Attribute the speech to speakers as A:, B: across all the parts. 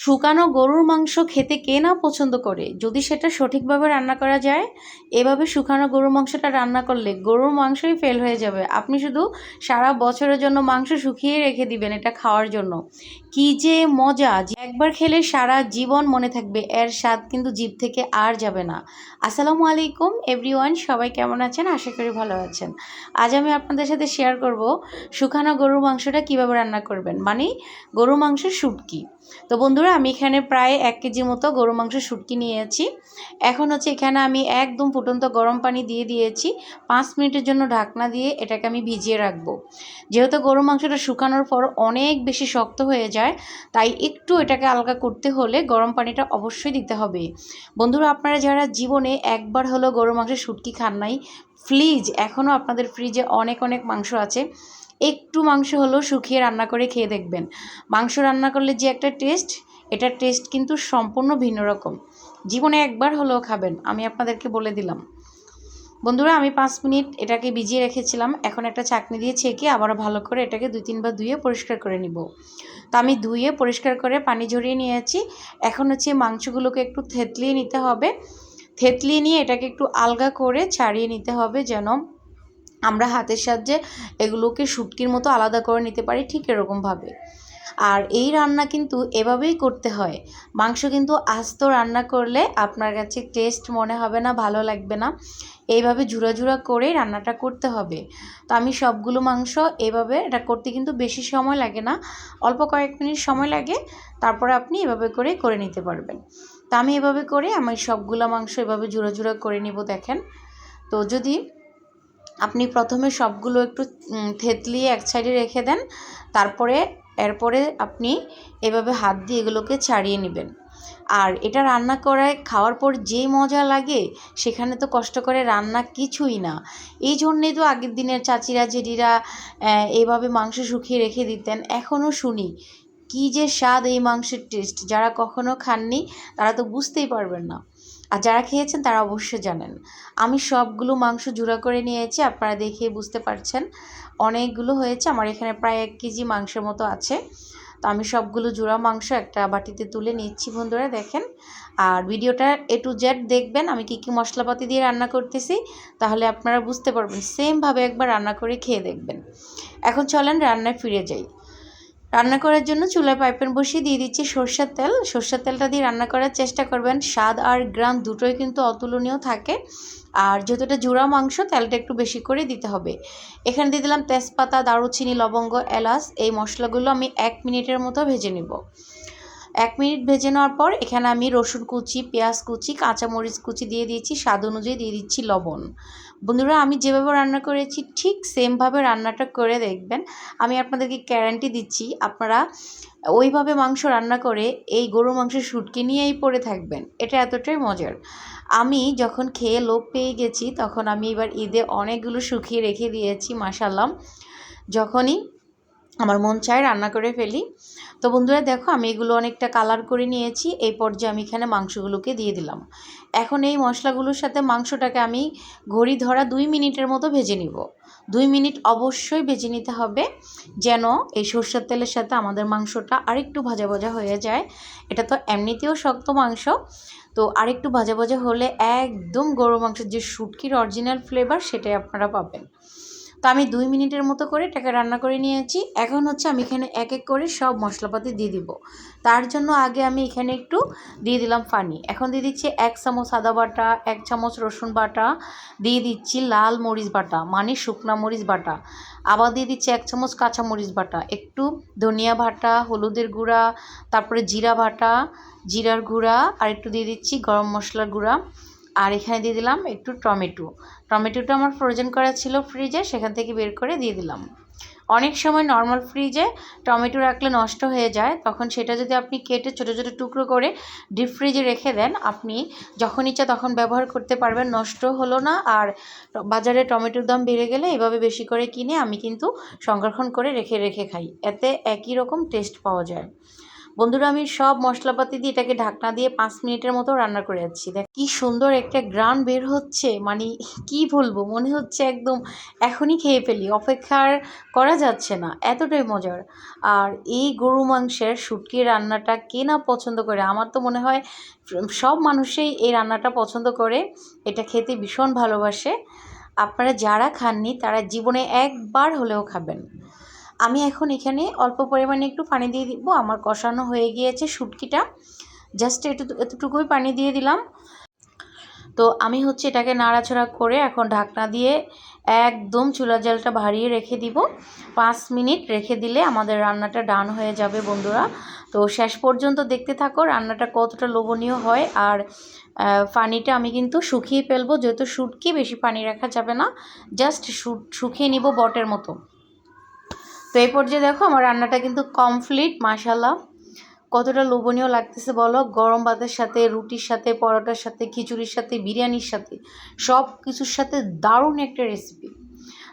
A: শুকানো গরুর মাংস খেতে কে না পছন্দ করে, যদি সেটা সঠিকভাবে রান্না করা যায়। এভাবে শুকানো গরুর মাংসটা রান্না করলে গরুর মাংসই ফেল হয়ে যাবে। আপনি শুধু সারা বছরের জন্য মাংস শুকিয়ে রেখে দিবেন এটা খাওয়ার জন্য। কি যে মজা, যে একবার খেলে সারা জীবন মনে থাকবে, এর স্বাদ কিন্তু জিভ থেকে আর যাবে না। আসসালামু আলাইকুম এভরিওয়ান, সবাই কেমন আছেন? আশা করি ভালো আছেন। আজ আমি আপনাদের সাথে শেয়ার করব শুকানো গরুর মাংসটা কিভাবে রান্না করবেন, মানে গরুর মাংসের শুটকি। তো বন্ধুরা, আমি এখানে প্রায় 1 কেজি মতো গরু মাংস শুটকি নিয়েছি। এখন হচ্ছে এখানে আমি একদম ফুটন্ত গরম পানি দিয়ে দিয়েছি। 5 মিনিটের জন্য ঢাকনা দিয়ে এটাকে আমি ভিজিয়ে রাখবো। যেহেতু গরু মাংসটা শুকানোর পর অনেক বেশি শক্ত হয়ে যায়, তাই একটু এটাকে আলগা করতে হলে গরম পানিটা অবশ্যই দিতে হবে। বন্ধুরা, আপনারা যারা জীবনে একবার হলো গরু মাংসের শুটকি খান নাই, প্লিজ এখনও আপনাদের ফ্রিজে অনেক অনেক মাংস আছে, একটু মাংস হলেও শুকিয়ে রান্না করে খেয়ে দেখবেন। মাংস রান্না করলে যে একটা টেস্ট, এটার টেস্ট কিন্তু সম্পূর্ণ ভিন্ন রকম। জীবনে একবার হলেও খাবেন, আমি আপনাদেরকে বলে দিলাম। বন্ধুরা, আমি 5 মিনিট এটাকে ভিজিয়ে রেখেছিলাম। এখন একটা ছাঁকনি দিয়ে ছেঁকে আবারও ভালো করে এটাকে 2-3 বার ধুয়ে পরিষ্কার করে নিব। তো আমি ধুয়ে পরিষ্কার করে পানি ঝরিয়ে নিয়েছি। এখন হচ্ছে মাংসগুলোকে একটু থেতলিয়ে নিতে হবে। থেতলিয়ে নিয়ে এটাকে একটু আলগা করে ছাড়িয়ে নিতে হবে, যেন আমরা হাতের সাহায্যে এগুলোকে শুটকির মতো আলাদা করে নিতে পারি, ঠিক এরকমভাবে। আর এই রান্না কিন্তু এভাবেই করতে হয়। মাংস কিন্তু আস্ত রান্না করলে আপনার কাছে টেস্ট মনে হবে না, ভালো লাগবে না। এইভাবে ঝুরা ঝুরা করে রান্নাটা করতে হবে। তো আমি সবগুলো মাংস এভাবে, এটা করতে কিন্তু বেশি সময় লাগে না, অল্প কয়েক মিনিট সময় লাগে। তারপরে আপনি এভাবে করে নিতে পারবেন। তো আমি এভাবে করে আমি সবগুলো মাংস এভাবে ঝুরা ঝুরা করে নিব। দেখেন, তো যদি আপনি প্রথমে সবগুলো একটু থেতলিয়ে এক সাইডে রেখে দেন, এরপরে আপনি এভাবে হাত দিয়ে এগুলোকে ছাড়িয়ে নেবেন। আর এটা রান্না করায় খাওয়ার পর যে মজা লাগে, সেখানে তো কষ্ট করে রান্না কিছুই না। এই জন্যেই তো আগের দিনের চাচিরা জেঠিরা এইভাবে মাংস শুকিয়ে রেখে দিতেন। এখনও শুনি কী যে স্বাদ এই মাংসের টেস্ট। যারা কখনো খাননি তারা তো বুঝতেই পারবেন না, আর যারা খেয়েছেন তারা অবশ্যই জানেন। আমি সবগুলো মাংস জুড়া করে নিয়েছি, আপনারা দেখে বুঝতে পারছেন অনেকগুলো হয়েছে। আমার এখানে প্রায় 1 কেজি মাংসের মতো আছে। তো আমি সবগুলো জোড়া মাংস একটা বাটিতে তুলে নিচ্ছি। বন্ধুরা দেখেন, আর ভিডিওটা A to Z দেখবেন আমি কী কী মশলাপাতি দিয়ে রান্না করতেছি, তাহলে আপনারা বুঝতে পারবেন। সেমভাবে একবার রান্না করে খেয়ে দেখবেন। এখন চলেন রান্নায় ফিরে যাই। রান্না করার জন্য চুলায় পাইপ্যান বসিয়ে দিয়ে দিচ্ছি সরষের তেল। সরষের তেলটা দিয়ে রান্না করার চেষ্টা করবেন, স্বাদ আর গ্রাম দুটোই কিন্তু অতুলনীয় থাকে। আর যেহেতু এটা জোড়া মাংস, তেলটা একটু বেশি করে দিতে হবে। এখানে দিয়ে দিলাম তেজপাতা, দারুচিনি, লবঙ্গ, এলাচ। এই মশলাগুলো আমি 1 মিনিটের মতো ভেজে নেব। 1 মিনিট ভেজে নেওয়ার পর এখানে আমি রসুন কুচি, পেঁয়াজ কুচি, কাঁচামরিচ কুচি দিয়ে দিয়েছি, স্বাদ অনুযায়ী দিয়ে দিচ্ছি লবণ। বন্ধুরা, আমি যেভাবে রান্না করেছি ঠিক সেমভাবে রান্নাটা করে দেখবেন। আমি আপনাদেরকে গ্যারান্টি দিচ্ছি, আপনারা ওইভাবে মাংস রান্না করে এই গরুর মাংসের শুটকি নিয়েই পড়ে থাকবেন। এটা এতটাই মজার। আমি যখন খেয়ে লোভ পেয়ে গেছি, তখন আমি এবার ঈদে অনেকগুলো শুকিয়ে রেখে দিয়েছি মাশাআল্লাহ। যখনই আমার মন চায় রান্না করে ফেলি। তো বন্ধুরা দেখো, আমি এগুলো অনেকটা কালার করে নিয়েছি। এই পর্যায়ে আমি এখানে মাংসগুলোকে দিয়ে দিলাম। এখন এই মশলাগুলোর সাথে মাংসটাকে আমি ঘড়ি ধরা 2 মিনিটের মতো ভেজে নিব। 2 মিনিট অবশ্যই ভেজে নিতে হবে, যেন এই সরষের তেলের সাথে আমাদের মাংসটা আরেকটু ভাজা ভাজা হয়ে যায়। এটা তো এমনিতেও শক্ত মাংস, তো আরেকটু ভাজা ভাজা হলে একদম গরু মাংসের যে শুটকির অরিজিনাল ফ্লেভার, সেটাই আপনারা পাবেন। তো আমি 2 মিনিটের মতো করে এটাকে রান্না করে নিয়েছি। এখন হচ্ছে আমি এখানে এক এক করে সব মশলাপাতি দিয়ে দিব। তার জন্য আগে আমি এখানে একটু দিয়ে দিলাম পানি। এখন দিয়ে দিচ্ছি 1 চামচ আদা বাটা, 1 চামচ রসুন বাটা, দিয়ে দিচ্ছি লাল মরিচ বাটা মানে শুকনা মরিচ বাটা, আবার দিয়ে দিচ্ছি 1 চামচ কাঁচা মরিচ বাটা, একটু ধনিয়া বাটা, হলুদের গুঁড়া, তারপরে জিরা বাটা, জিরার গুঁড়া, আর একটু দিয়ে দিচ্ছি গরম মশলার গুঁড়া। আর এখানে দিয়ে দিলাম একটু টমেটোটা আমার ফ্রোজেন করা ছিল ফ্রিজে, সেখান থেকে বের করে দিয়ে দিলাম। অনেক সময় নর্মাল ফ্রিজে টমেটো রাখলে নষ্ট হয়ে যায়, তখন সেটা যদি আপনি কেটে ছোটো ছোটো টুকরো করে ডিপ ফ্রিজে রেখে দেন, আপনি যখন ইচ্ছা তখন ব্যবহার করতে পারবেন, নষ্ট হলো না। আর বাজারে টমেটোর দাম বেড়ে গেলে এভাবে বেশি করে কিনে আমি কিন্তু সংরক্ষণ করে রেখে খাই, এতে একই রকম টেস্ট পাওয়া যায়। বন্ধুরা আমি সব মশলাপাতি দিয়ে এটাকে ঢাকনা দিয়ে 5 মিনিটের মতো রান্না করে যাচ্ছি। দেখ কি সুন্দর একটা ঘ্রাণ বের হচ্ছে, মানে কি বলবো, মনে হচ্ছে একদম এখনই খেয়ে ফেলি, অপেক্ষার করা যাচ্ছে না, এতটাই মজার। আর এই গরু মাংসের শুটকি রান্নাটা কে না পছন্দ করে, আমার তো মনে হয় সব মানুষই এই রান্নাটা পছন্দ করে, এটা খেতে ভীষণ ভালোবাসে। আপনারা যারা খাননি তারা জীবনে একবার হলেও খাবেন। আমি এখন এখানে অল্প পরিমাণে একটু পানি দিয়ে দিব, আমার কষানো হয়ে গিয়েছে শুটকিটা, জাস্ট এতটুকুই পানি দিয়ে দিলাম। তো আমি হচ্ছে এটাকে নাড়াচাড়া করে এখন ঢাকনা দিয়ে একদম চুলা জালটা বাড়িয়ে রেখে দিব। 5 মিনিট রেখে দিলে আমাদের রান্নাটা ডান হয়ে যাবে বন্ধুরা। তো শেষ পর্যন্ত দেখতে থাকো রান্নাটা কতটা লোভনীয় হয়। আর পানিটা আমি কিন্তু শুকিয়ে ফেলবো, যেহেতু শুটকি বেশি পানি রাখা যাবে না, জাস্ট শুকিয়ে নিব বটের মতো। তো এই পর্যায়ে দেখো আমার রান্নাটা কিন্তু কমপ্লিট। মাশাল্লাহ কতটা লোভনীয় লাগতেছে বলো, গরম ভাতের সাথে, রুটির সাথে, পরোটার সাথে, খিচুড়ির সাথে, বিরিয়ানির সাথে, সব কিছুর সাথে দারুণ একটা রেসিপি।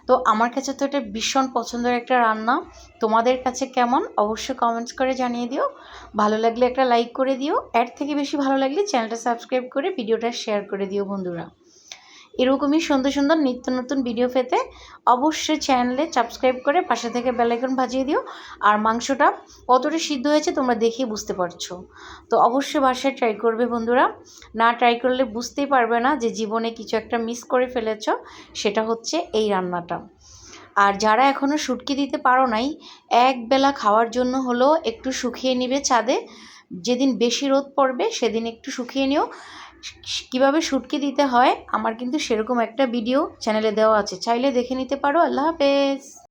A: তো আমার কাছে তো এটা ভীষণ পছন্দের একটা রান্না। তোমাদের কাছে কেমন অবশ্যই কমেন্টস করে জানিয়ে দিও। ভালো লাগলে একটা লাইক করে দিও, এর থেকে বেশি ভালো লাগলে চ্যানেলটা সাবস্ক্রাইব করে ভিডিওটা শেয়ার করে দিও বন্ধুরা। এরকমই সুন্দর সুন্দর নিত্য নতুন ভিডিও পেতে অবশ্যই চ্যানেলে সাবস্ক্রাইব করে পাশে থেকে বেল আইকন বাজিয়ে দিও। আর মাংসটা কতটা সিদ্ধ হয়েছে তোমরা দেখেই বুঝতে পারছো। তো অবশ্যই বাসায় ট্রাই করবে বন্ধুরা, না ট্রাই করলে বুঝতেই পারবে না যে জীবনে কিছু একটা মিস করে ফেলেছ, সেটা হচ্ছে এই রান্নাটা। আর যারা এখনও শুটকি দিতে পারো নাই, একবেলা খাওয়ার জন্য হলেও একটু শুকিয়ে নিবে ছাদে, যেদিন বেশি রোদ পড়বে সেদিন একটু শুকিয়ে নিও। কীভাবে শুটকি দিতে হয় আমার কিন্তু সেরকম একটা ভিডিও চ্যানেলে দেওয়া আছে, চাইলে দেখে নিতে পারো। আল্লাহ হাফেজ।